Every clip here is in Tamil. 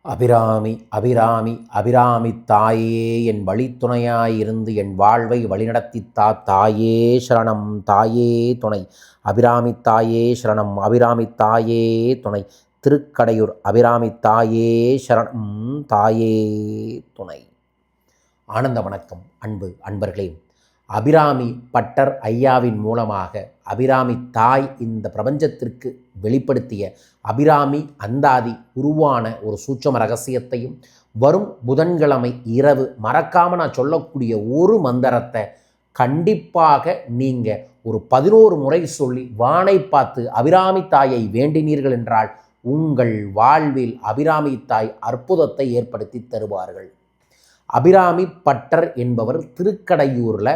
அபிராமி அபிராமி அபிராமி தாயே என் வழித்துணையாயிருந்து என் வாழ்வை வழிநடத்தித்தா தாயே சரணம் தாயே துணை. அபிராமி தாயே சரணம் அபிராமி தாயே துணை. திருக்கடையூர் அபிராமி தாயே சரணம் தாயே துணை. ஆனந்த வணக்கம் அன்பு அன்பர்களே. அபிராமி பட்டர் ஐயாவின் மூலமாக அபிராமி தாய் இந்த பிரபஞ்சத்திற்கு வெளிப்படுத்திய அபிராமி அந்தாதி உருவான ஒரு சூட்சம ரகசியத்தையும் வரும் புதன்கிழமை இரவு மறக்காமல் நான் சொல்லக்கூடிய ஒரு மந்திரத்தை கண்டிப்பாக நீங்கள் ஒரு 11 முறை சொல்லி வானை பார்த்து அபிராமி தாயை வேண்டினீர்கள் என்றால் உங்கள் வாழ்வில் அபிராமி தாய் அற்புதத்தை ஏற்படுத்தி தருவார்கள். அபிராமி பட்டர் என்பவர் திருக்கடையூரில்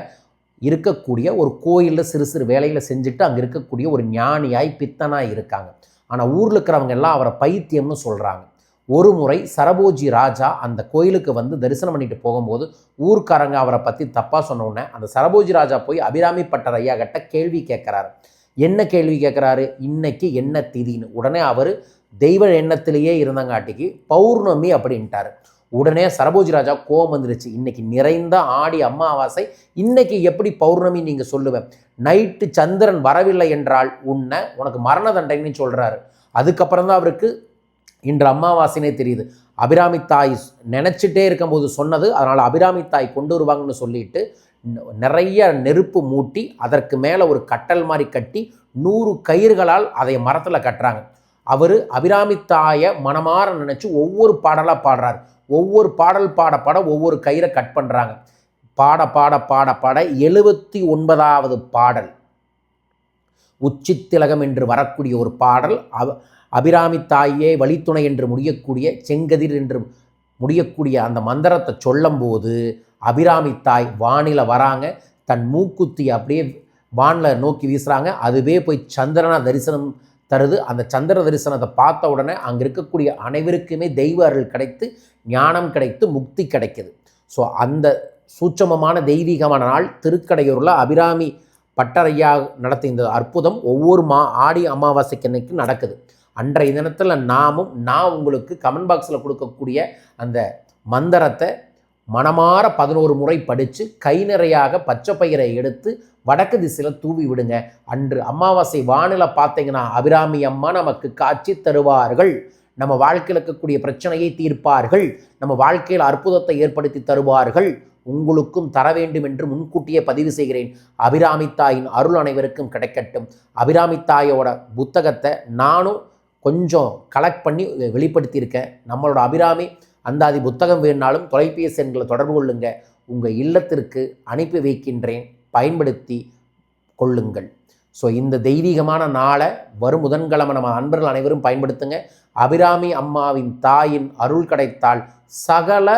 இருக்கக்கூடிய ஒரு கோயிலில் சிறு சிறு வேலைகளை செஞ்சுட்டு அங்கே இருக்கக்கூடிய ஒரு ஞானியாய் பித்தனாய் இருக்காங்க. ஆனால் ஊரில் இருக்கிறவங்க எல்லாம் அவரை பைத்தியம்னு சொல்கிறாங்க. ஒரு முறை சரபோஜி ராஜா அந்த கோயிலுக்கு வந்து தரிசனம் பண்ணிட்டு போகும்போது ஊர்க்காரங்க அவரை பற்றி தப்பாக சொன்ன உடனே அந்த சரபோஜி ராஜா போய் அபிராமி பட்டர் ஐயா கிட்ட கேள்வி கேட்குறாரு. என்ன கேள்வி கேட்குறாரு? இன்னைக்கு என்ன திதின்னு. உடனே அவர் தெய்வ எண்ணத்திலேயே இருந்தங்காட்டிக்கு பௌர்ணமி அப்படின்ட்டார். உடனே சரபோஜி ராஜா கோபம் வந்துருச்சு. இன்னைக்கு நிறைந்த ஆடி அமாவாசை, இன்னைக்கு எப்படி பௌர்ணமி நீங்கள் சொல்லுவேன்? நைட்டு சந்திரன் வரவில்லை என்றால் உனக்கு மரண தண்டனைன்னு சொல்கிறாரு. அதுக்கப்புறம் தான் அவருக்கு இன்று அமாவாசைனே தெரியுது. அபிராமி தாய் நினச்சிட்டே இருக்கும்போது சொன்னது, அதனால் அபிராமி தாய் கொண்டு வருவாங்கன்னு சொல்லிட்டு நிறைய நெருப்பு மூட்டி அதற்கு மேலே ஒரு கட்டல் மாதிரி கட்டி 100 கயிறுகளால் அதை மரத்தில் கட்டுறாங்க. அவர் அபிராமி தாயை மனமாற நினச்சி ஒவ்வொரு பாடலாக பாடுறார். ஒவ்வொரு பாடல் பாட ஒவ்வொரு கயிறை கட் பண்ணுறாங்க. பாட 79வது பாடல் உச்சித்திலகம் என்று வரக்கூடிய ஒரு பாடல். அபிராமி தாயே வழித்துணை என்று முடியக்கூடிய செங்கதிர் என்று முடியக்கூடிய அந்த மந்திரத்தை சொல்லும்போது அபிராமி தாய் வானில் வராங்க. தன் மூக்குத்தி அப்படியே வானில் நோக்கி வீசுகிறாங்க. அதுவே போய் சந்திரனா தரிசனம் தருது. அந்த சந்திர தரிசனத்தை பார்த்த உடனே அங்கே இருக்கக்கூடிய அனைவருக்குமே தெய்வ அருள் கிடைத்து ஞானம் கிடைத்து முக்தி கிடைக்குது. ஸோ அந்த சூட்சமமான தெய்வீகமான நாள் திருக்கடையூரில் அபிராமி பட்டரையா நடத்திய இந்த அற்புதம் ஒவ்வொரு ஆடி அமாவாசைக்கு அன்னைக்கு நடக்குது. அன்றைய தினத்தில் நான் உங்களுக்கு கமெண்ட் பாக்ஸில் கொடுக்கக்கூடிய அந்த மந்திரத்தை மனமாற 11 முறை படித்து கை நிறையாக பச்சை பயிரை எடுத்து வடக்கு திசையில் தூவி விடுங்க. அன்று அமாவாசை வானிலை பார்த்தீங்கன்னா அபிராமி அம்மா நமக்கு காட்சி தருவார்கள். நம்ம வாழ்க்கையில் இருக்கக்கூடிய பிரச்சனையை தீர்ப்பார்கள். நம்ம வாழ்க்கையில் அற்புதத்தை ஏற்படுத்தி தருவார்கள். உங்களுக்கும் தர வேண்டும் என்று முன்கூட்டியே பதிவு செய்கிறேன். அபிராமி தாயின் அருள் அனைவருக்கும் கிடைக்கட்டும். அபிராமி தாயோட புத்தகத்தை நானும் கொஞ்சம் கலெக்ட் பண்ணி வெளிப்படுத்தியிருக்கேன். நம்மளோட அபிராமி அந்தாதி புத்தகம் வேணுனாலும் தொலைபேசி எண்களை தொடர்பு கொள்ளுங்க. உங்கள் இல்லத்திற்கு அனுப்பி வைக்கின்றேன், பயன்படுத்தி கொள்ளுங்கள். ஸோ இந்த தெய்வீகமான நாளை வரும் புதன்கிழமை நம்ம அன்பர்கள் அனைவரும் பயன்படுத்துங்க. அபிராமி அம்மாவின் தாயின் அருள் கிடைத்தால் சகல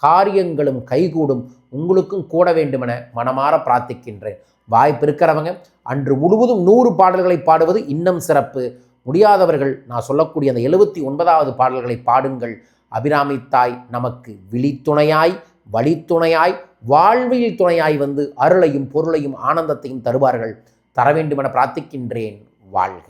காரியங்களும் கைகூடும். உங்களுக்கும் கூட வேண்டுமென மனமாற பிரார்த்திக்கின்றேன். வாய்ப்பு இருக்கிறவங்க அன்று முழுவதும் 100 பாடல்களை பாடுவது இன்னும் சிறப்பு. முடியாதவர்கள் நான் சொல்லக்கூடிய அந்த 79வது பாடல்களை பாடுங்கள். அபிராமி தாய் நமக்கு விழித்துணையாய் வழித்துணையாய் வாழ்வில் துணையாய் வந்து அருளையும் பொருளையும் ஆனந்தத்தையும் தருவார்கள். தர வேண்டுமென பிரார்த்திக்கின்றேன். வாழ்க.